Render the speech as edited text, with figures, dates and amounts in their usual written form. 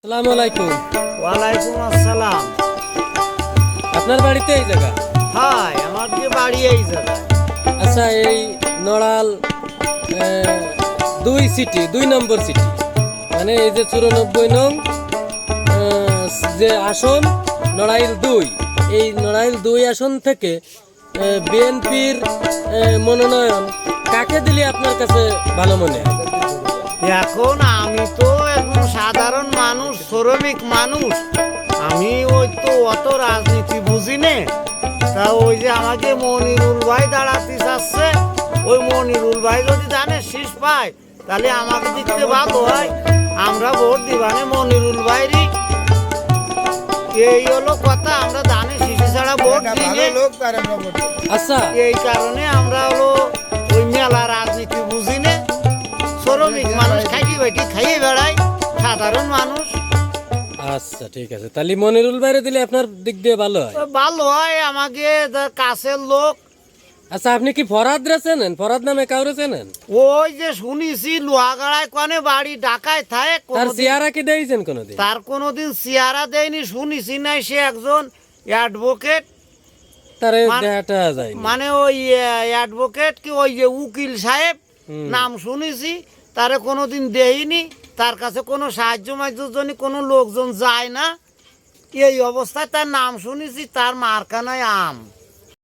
আসসালামু আলাইকুম। ওয়ালাইকুম আসসালাম। আপনার বাড়িতে এই জায়গা? হাই, আমার যে বাড়ি এই জায়গায়। আচ্ছা, এই নড়াল 2 নম্বর সিটি, মানে এই যে 94 নং যে আসন নড়াইল 2, এই নড়াইল 2 আসন থেকে বিএনপির মনোনয়ন কাকে দিলে আপনার কাছে ভালো মনে হয়? এখন আমি তো একদম সাধারণ মানুষ, শ্রমিক মানুষ। আমি ওই তো অত রাজনীতি বুঝি নে। তা ওই যে আমাকে মনিরুল ভাই দাঁড়াতে চাচ্ছে, ওই মনিরুল ভাই যদি জানে শীষ পায় তাহলে আমাকে দেখতে ভালো হয়। আমরা ভোট দিবানে মনিরুল ভাইরই। এই হলো কথা, আমরা জানি শিশু ছাড়া ভোট দিনে। আচ্ছা, এই কারণে আমরা হলো ওই মেলা রাজনীতি বুঝি নে। শ্রমিক মানুষ খাইয়ে বেটি খাইয়ে বেড়াই, সাধারণ মানুষ। আচ্ছা, ঠিক আছে, তাহলে মনিরুল বাইরে দিলে আপনার দিক দিয়ে ভালো হয়। ভালো হয়, আমাকে কাছের লোক। আচ্ছা, আপনি কি ফরহাদরা চেনেন? ফরহাদ নামে কাউরে চেনেন? ওই যে শুনিছি লোহাগাড়ায় কনে বাড়ি ঢাকায় থাকে, তার চেহারা কি দেখেছেন কোনোদিন? তার কোনোদিন চেহারা দেয়নি, শুনিছি নাই। সে একজন অ্যাডভোকেট, তার দেখাটা যায় মানে ওই অ্যাডভোকেট কি ওই যে উকিল সাহেব নাম শুনেছি, তারে কোনোদিন দেইনি। তার কাছে কোনো সাহায্য মাধ্যমের জন্য কোনো লোকজন যায় না। এই অবস্থায় তার নাম শুনেছি, তার মার্কা নয় আম।